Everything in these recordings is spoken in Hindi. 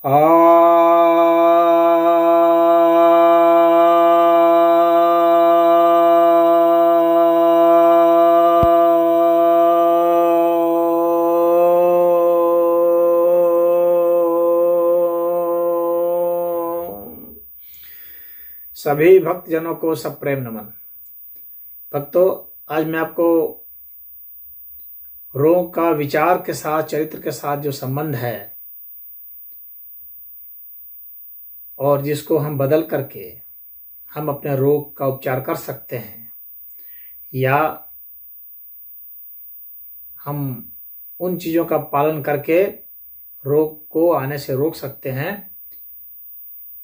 सभी भक्तजनों को सप्रेम नमन। भक्तों, आज मैं आपको रोग का विचार के साथ, चरित्र के साथ जो संबंध है और जिसको हम बदल करके हम अपने रोग का उपचार कर सकते हैं, या हम उन चीज़ों का पालन करके रोग को आने से रोक सकते हैं,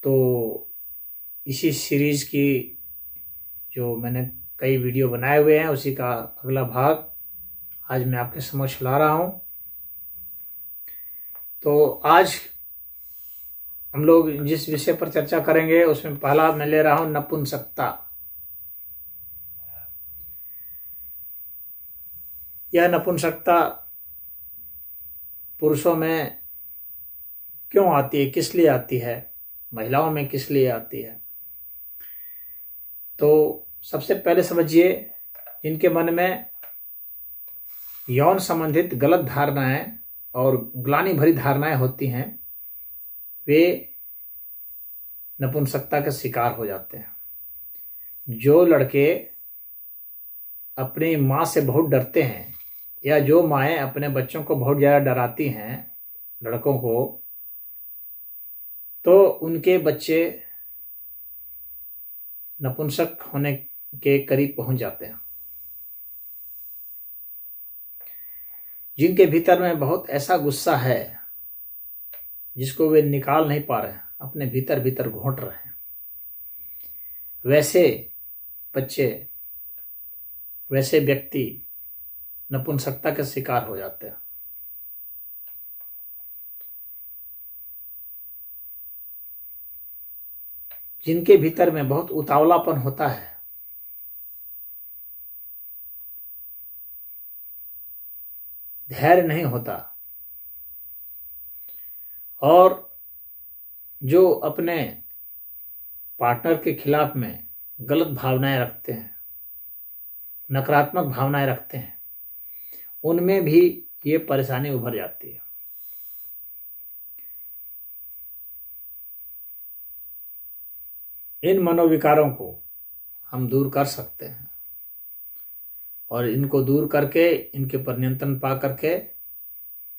तो इसी सीरीज की जो मैंने कई वीडियो बनाए हुए हैं उसी का अगला भाग आज मैं आपके समक्ष ला रहा हूं। तो आज हम लोग जिस विषय पर चर्चा करेंगे उसमें पहला मैं ले रहा हूं नपुंसकता। यह नपुंसकता पुरुषों में क्यों आती है, किस लिए आती है, महिलाओं में किस लिए आती है? तो सबसे पहले समझिए, इनके मन में यौन संबंधित गलत धारणाएं और ग्लानि भरी धारणाएं होती हैं, वे नपुंसकता के शिकार हो जाते हैं। जो लड़के अपनी माँ से बहुत डरते हैं या जो माएँ अपने बच्चों को बहुत ज़्यादा डराती हैं, लड़कों को, तो उनके बच्चे नपुंसक होने के करीब पहुंच जाते हैं। जिनके भीतर में बहुत ऐसा गुस्सा है जिसको वे निकाल नहीं पा रहे हैं, अपने भीतर भीतर घोंट रहे हैं, वैसे बच्चे, वैसे व्यक्ति नपुंसकता के शिकार हो जाते हैं। जिनके भीतर में बहुत उतावलापन होता है, धैर्य नहीं होता, और जो अपने पार्टनर के खिलाफ में गलत भावनाएं रखते हैं, नकारात्मक भावनाएं रखते हैं, उनमें भी ये परेशानी उभर जाती है। इन मनोविकारों को हम दूर कर सकते हैं और इनको दूर करके, इनके पर नियंत्रण पा करके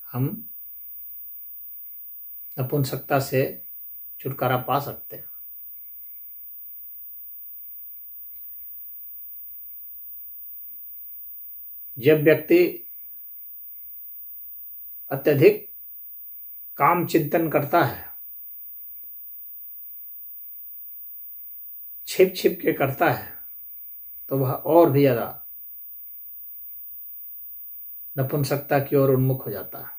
हम नपुंसकता से छुटकारा पा सकते हैं। जब व्यक्ति अत्यधिक काम चिंतन करता है, छिप छिप के करता है, तो वह और भी ज्यादा नपुंसकता की ओर उन्मुख हो जाता है।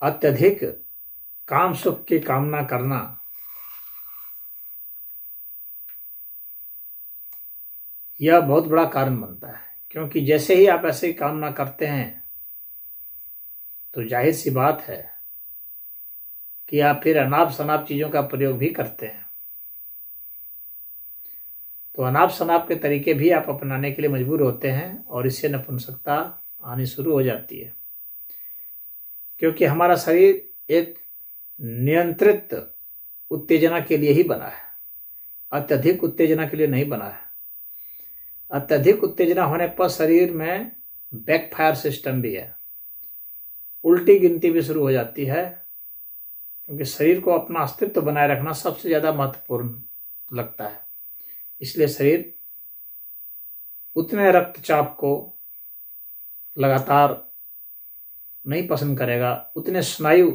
अत्यधिक काम सुख की कामना करना यह बहुत बड़ा कारण बनता है, क्योंकि जैसे ही आप ऐसे कामना करते हैं तो जाहिर सी बात है कि आप फिर अनाप शनाप चीज़ों का प्रयोग भी करते हैं। तो अनाप शनाप के तरीके भी आप अपनाने के लिए मजबूर होते हैं और इससे नपुंसकता आनी शुरू हो जाती है। क्योंकि हमारा शरीर एक नियंत्रित उत्तेजना के लिए ही बना है, अत्यधिक उत्तेजना के लिए नहीं बना है। अत्यधिक उत्तेजना होने पर शरीर में बैकफायर सिस्टम भी है, उल्टी गिनती भी शुरू हो जाती है, क्योंकि शरीर को अपना अस्तित्व बनाए रखना सबसे ज़्यादा महत्वपूर्ण लगता है। इसलिए शरीर उतने रक्तचाप को लगातार नहीं पसंद करेगा, उतने स्नायु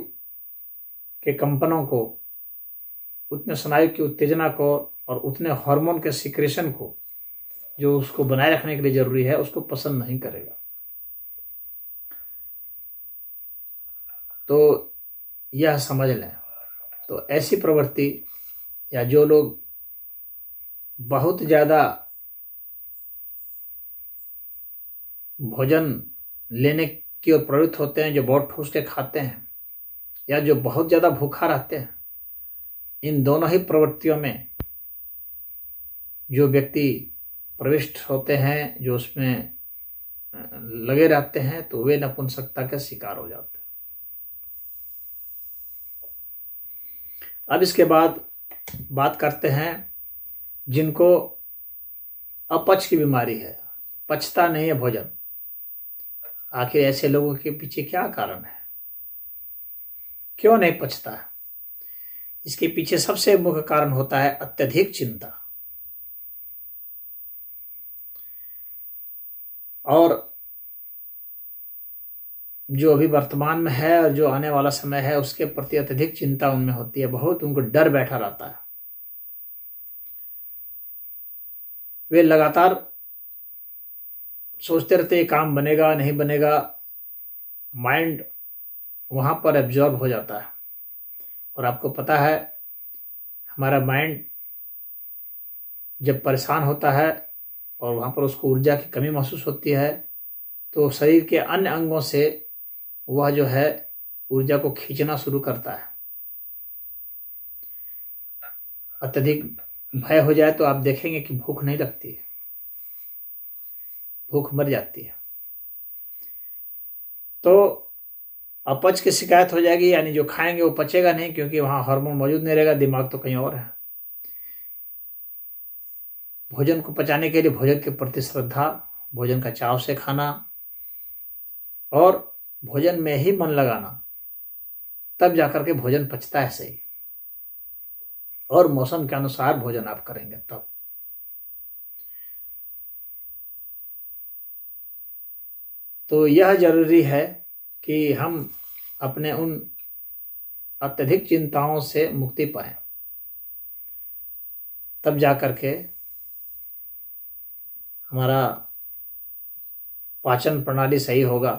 के कंपनों को, उतने स्नायु की उत्तेजना को और उतने हार्मोन के सिक्रेशन को जो उसको बनाए रखने के लिए जरूरी है, उसको पसंद नहीं करेगा। तो यह समझ लें। तो ऐसी प्रवृत्ति या जो लोग बहुत ज़्यादा भोजन लेने की ओर प्रवृत्त होते हैं, जो बहुत ठूस के खाते हैं, या जो बहुत ज़्यादा भूखा रहते हैं, इन दोनों ही प्रवृत्तियों में जो व्यक्ति प्रविष्ट होते हैं, जो उसमें लगे रहते हैं, तो वे नपुंसकता के शिकार हो जाते हैं। अब इसके बाद बात करते हैं जिनको अपच की बीमारी है, पचता नहीं है भोजन। आखिर ऐसे लोगों के पीछे क्या कारण है, क्यों नहीं पचता है? इसके पीछे सबसे मुख्य कारण होता है अत्यधिक चिंता। और जो अभी वर्तमान में है और जो आने वाला समय है, उसके प्रति अत्यधिक चिंता उनमें होती है, बहुत उनको डर बैठा रहता है। वे लगातार सोचते रहते हैं काम बनेगा नहीं बनेगा, माइंड वहाँ पर एब्जॉर्ब हो जाता है। और आपको पता है, हमारा माइंड जब परेशान होता है और वहाँ पर उसको ऊर्जा की कमी महसूस होती है, तो शरीर के अन्य अंगों से वह जो है ऊर्जा को खींचना शुरू करता है। अत्यधिक भय हो जाए तो आप देखेंगे कि भूख नहीं लगती है, भूख मर जाती है। तो अपच की शिकायत हो जाएगी, यानी जो खाएंगे वो पचेगा नहीं, क्योंकि वहाँ हार्मोन मौजूद नहीं रहेगा, दिमाग तो कहीं और है। भोजन को पचाने के लिए भोजन के प्रति श्रद्धा, भोजन का चाव से खाना और भोजन में ही मन लगाना, तब जाकर के भोजन पचता है सही। और मौसम के अनुसार भोजन आप करेंगे तब। तो यह जरूरी है कि हम अपने उन अत्यधिक चिंताओं से मुक्ति पाएं, तब जाकर के हमारा पाचन प्रणाली सही होगा।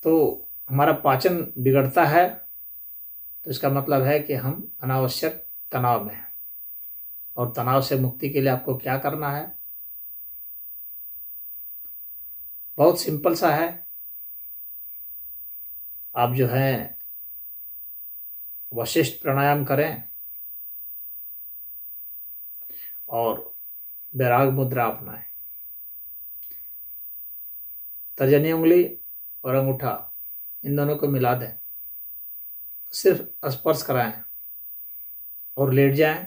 तो हमारा पाचन बिगड़ता है तो इसका मतलब है कि हम अनावश्यक तनाव में हैं। और तनाव से मुक्ति के लिए आपको क्या करना है? बहुत सिंपल सा है। आप जो है वशिष्ठ प्राणायाम करें और वैराग मुद्रा अपनाएं। तर्जनी उंगली और अंगूठा इन दोनों को मिला दें, सिर्फ स्पर्श कराएं और लेट जाएं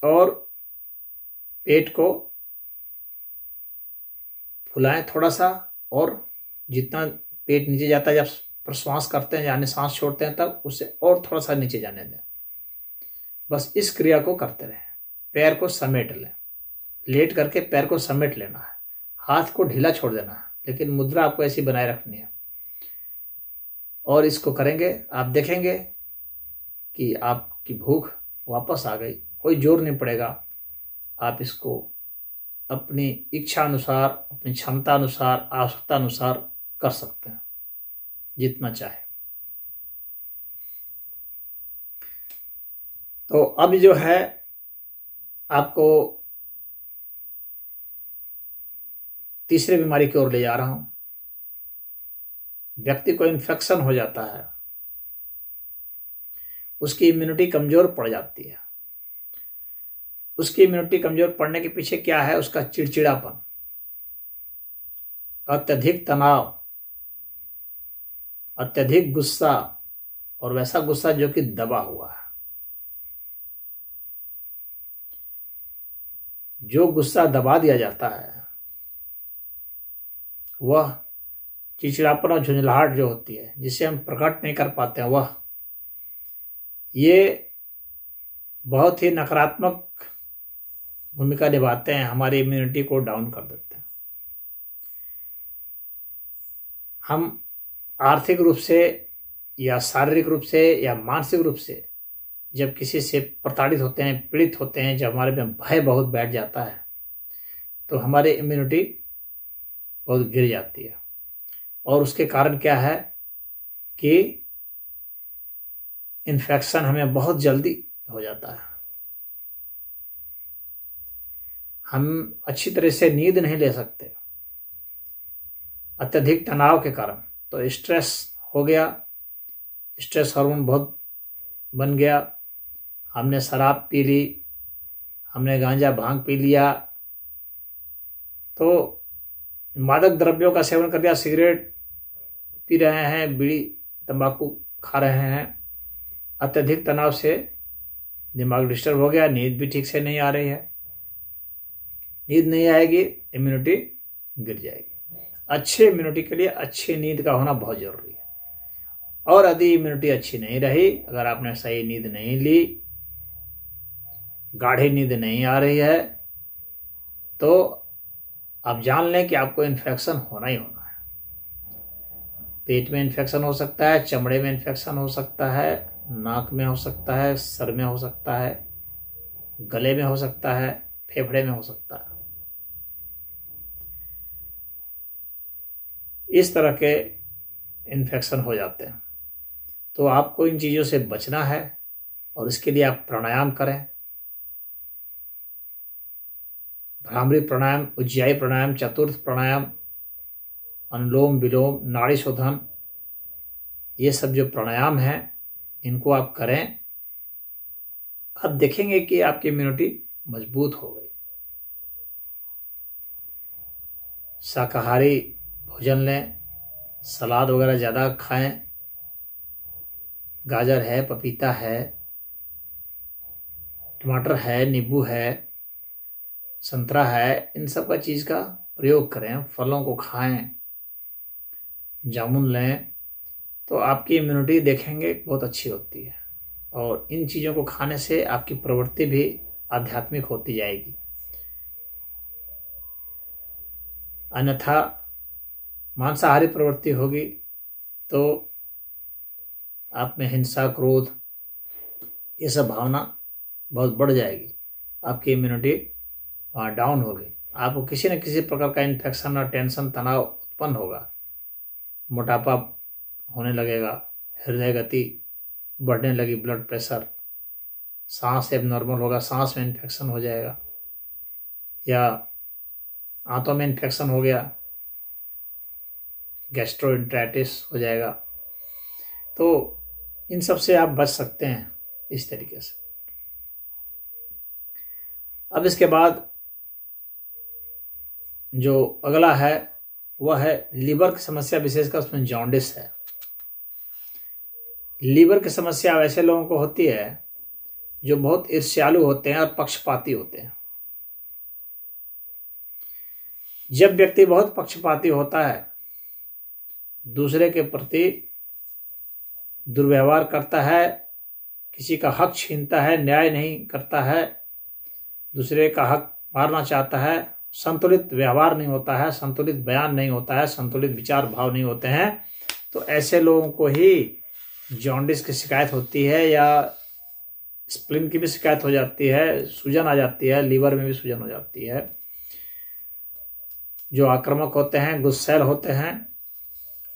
और पेट को फुलाएं थोड़ा सा। और जितना पेट नीचे जाता है, जब प्रश्वास करते हैं यानी सांस छोड़ते हैं, तब उसे और थोड़ा सा नीचे जाने दें। बस इस क्रिया को करते रहें। पैर को समेट लें, लेट करके पैर को समेट लेना है, हाथ को ढीला छोड़ देना है, लेकिन मुद्रा आपको ऐसी बनाए रखनी है। और इसको करेंगे, आप देखेंगे कि आपकी भूख वापस आ गई। कोई जोर नहीं पड़ेगा, आप इसको अपनी इच्छा अनुसार, अपनी क्षमता अनुसार, आवश्यकता अनुसार कर सकते हैं, जितना चाहे। तो अब जो है आपको तीसरी बीमारी की ओर ले जा रहा हूं। व्यक्ति को इन्फेक्शन हो जाता है, उसकी इम्यूनिटी कमजोर पड़ जाती है। उसकी इम्यूनिटी कमजोर पड़ने के पीछे क्या है? उसका चिड़चिड़ापन, अत्यधिक तनाव, अत्यधिक गुस्सा, और वैसा गुस्सा जो कि दबा हुआ है। जो गुस्सा दबा दिया जाता है, वह चिड़चिड़ापन और झुंझलाहट जो होती है, जिसे हम प्रकट नहीं कर पाते हैं, वह ये बहुत ही नकारात्मक भूमिका निभाते हैं, हमारी इम्यूनिटी को डाउन कर देते हैं। हम आर्थिक रूप से या शारीरिक रूप से या मानसिक रूप से जब किसी से प्रताड़ित होते हैं, पीड़ित होते हैं, जब हमारे में भय बहुत बैठ जाता है, तो हमारी इम्यूनिटी बहुत गिर जाती है। और उसके कारण क्या है कि इन्फेक्शन हमें बहुत जल्दी हो जाता है। हम अच्छी तरह से नींद नहीं ले सकते अत्यधिक तनाव के कारण। तो स्ट्रेस हो गया, स्ट्रेस हार्मोन बहुत बन गया, हमने शराब पी ली, हमने गांजा भांग पी लिया, तो मादक द्रव्यों का सेवन कर दिया, सिगरेट पी रहे हैं, बीड़ी तंबाकू खा रहे हैं। अत्यधिक तनाव से दिमाग डिस्टर्ब हो गया, नींद भी ठीक से नहीं आ रही है। नींद नहीं आएगी, इम्यूनिटी गिर जाएगी। अच्छे इम्यूनिटी के लिए अच्छी नींद का होना बहुत ज़रूरी है। और यदि इम्यूनिटी अच्छी नहीं रही, अगर आपने सही नींद नहीं ली, गाढ़ी नींद नहीं आ रही है, तो आप जान लें कि आपको इन्फेक्शन होना ही होना है। पेट में इन्फेक्शन हो सकता है, चमड़े में इन्फेक्शन हो सकता है, नाक में हो सकता है, सर में हो सकता है, गले में हो सकता है, फेफड़े में हो सकता है। इस तरह के इन्फेक्शन हो जाते हैं। तो आपको इन चीज़ों से बचना है और इसके लिए आप प्राणायाम करें। भ्रामरी प्राणायाम, उज्जाई प्राणायाम, चतुर्थ प्राणायाम, अनुलोम विलोम, नाड़ी शोधन, ये सब जो प्राणायाम हैं इनको आप करें। आप देखेंगे कि आपकी इम्यूनिटी मजबूत हो गई। शाकाहारी भोजन लें, सलाद वगैरह ज़्यादा खाएं, गाजर है, पपीता है, टमाटर है, नींबू है, संतरा है, इन सब का चीज़ का प्रयोग करें। फलों को खाएं, जामुन लें, तो आपकी इम्यूनिटी देखेंगे बहुत अच्छी होती है। और इन चीज़ों को खाने से आपकी प्रवृत्ति भी आध्यात्मिक होती जाएगी। अन्यथा मांसाहारी प्रवृत्ति होगी तो आप में हिंसा, क्रोध, ये सब भावना बहुत बढ़ जाएगी। आपकी इम्यूनिटी डाउन होगी, आपको किसी न किसी प्रकार का इन्फेक्शन और टेंशन, तनाव उत्पन्न होगा, मोटापा होने लगेगा, हृदय गति बढ़ने लगी, ब्लड प्रेशर, सांस एबनॉर्मल होगा, सांस में इन्फेक्शन हो जाएगा, या आंतों में इन्फेक्शन हो गया, गैस्ट्रोएंटेराइटिस हो जाएगा। तो इन सब से आप बच सकते हैं इस तरीके से। अब इसके बाद जो अगला है वह है लीवर की समस्या, विशेषकर उसमें जॉन्डिस है। लीवर की समस्या वैसे लोगों को होती है जो बहुत ईर्ष्यालु होते हैं और पक्षपाती होते हैं। जब व्यक्ति बहुत पक्षपाती होता है, दूसरे के प्रति दुर्व्यवहार करता है, किसी का हक छीनता है, न्याय नहीं करता है, दूसरे का हक मारना चाहता है, संतुलित व्यवहार नहीं होता है, संतुलित बयान नहीं होता है, संतुलित विचार भाव नहीं होते हैं, तो ऐसे लोगों को ही जॉन्डिस की शिकायत होती है, या स्प्लीन की भी शिकायत हो जाती है, सूजन आ जाती है, लीवर में भी सूजन हो जाती है। जो आक्रामक होते हैं, गुस्सैल होते हैं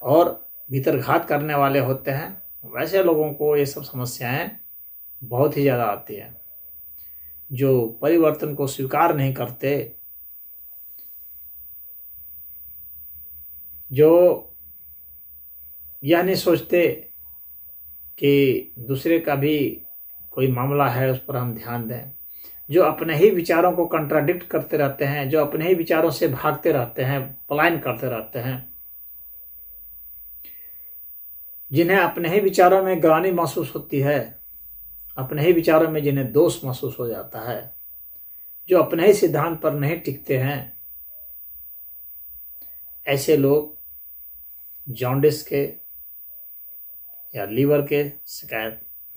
और भीतरघात करने वाले होते हैं, वैसे लोगों को ये सब समस्याएं बहुत ही ज़्यादा आती हैं। जो परिवर्तन को स्वीकार नहीं करते, जो यह नहीं सोचते कि दूसरे का भी कोई मामला है उस पर हम ध्यान दें, जो अपने ही विचारों को कंट्राडिक्ट करते रहते हैं, जो अपने ही विचारों से भागते रहते हैं, पलायन करते रहते हैं, जिन्हें अपने ही विचारों में ग्लानि महसूस होती है, अपने ही विचारों में जिन्हें दोष महसूस हो जाता है, जो अपने ही सिद्धांत पर नहीं टिकते हैं, ऐसे लोग जॉन्डिस के या लीवर के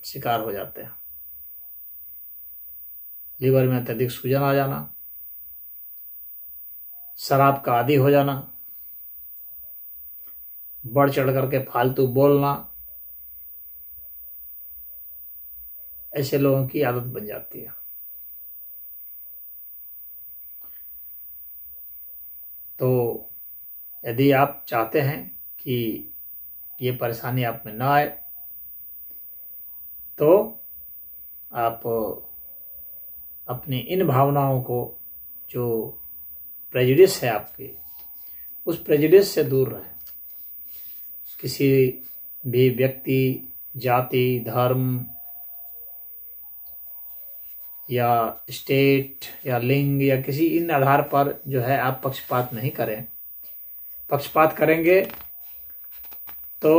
शिकार हो जाते हैं। लीवर में अत्यधिक सूजन आ जाना, शराब का आदी हो जाना, बढ़ चढ़ करके फालतू बोलना, ऐसे लोगों की आदत बन जाती है। तो यदि आप चाहते हैं कि ये परेशानी आप में ना आए, तो आप अपनी इन भावनाओं को जो प्रेजुडिस है आपकी, उस प्रेजुडिस से दूर रहें। किसी भी व्यक्ति, जाति, धर्म या स्टेट या लिंग या किसी इन आधार पर जो है आप पक्षपात नहीं करें। पक्षपात करेंगे तो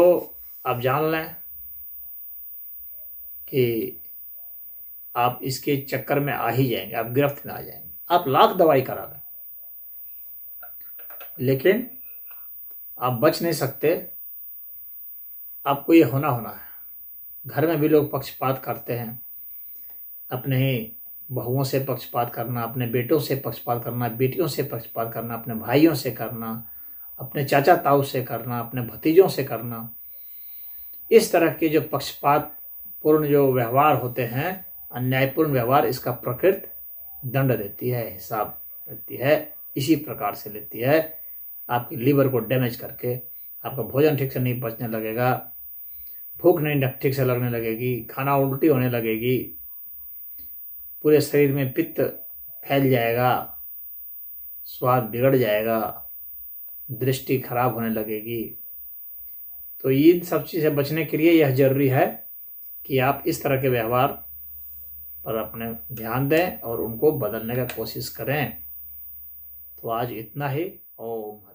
आप जान लें कि आप इसके चक्कर में आ ही जाएंगे, आप गिरफ्त में आ जाएंगे। आप लाख दवाई करा लें लेकिन आप बच नहीं सकते। आपको ये होना है। घर में भी लोग पक्षपात करते हैं, अपने ही बहुओं से पक्षपात करना, अपने बेटों से पक्षपात करना, बेटियों से पक्षपात करना, अपने भाइयों से करना, अपने चाचा ताऊ से करना, अपने भतीजों से करना। इस तरह के जो पक्षपात पूर्ण जो व्यवहार होते हैं, अन्यायपूर्ण व्यवहार, इसका प्रकृति दंड देती है, हिसाब देती है, इसी प्रकार से लेती है। आपकी लीवर को डैमेज करके आपका भोजन ठीक से नहीं पचने लगेगा, भूख नहीं ठीक से लगने लगेगी, खाना उल्टी होने लगेगी, पूरे शरीर में पित्त फैल जाएगा, स्वाद बिगड़ जाएगा, दृष्टि खराब होने लगेगी। तो इन सब चीज़ से बचने के लिए यह जरूरी है कि आप इस तरह के व्यवहार पर अपने ध्यान दें और उनको बदलने का कोशिश करें। तो आज इतना ही। ओम।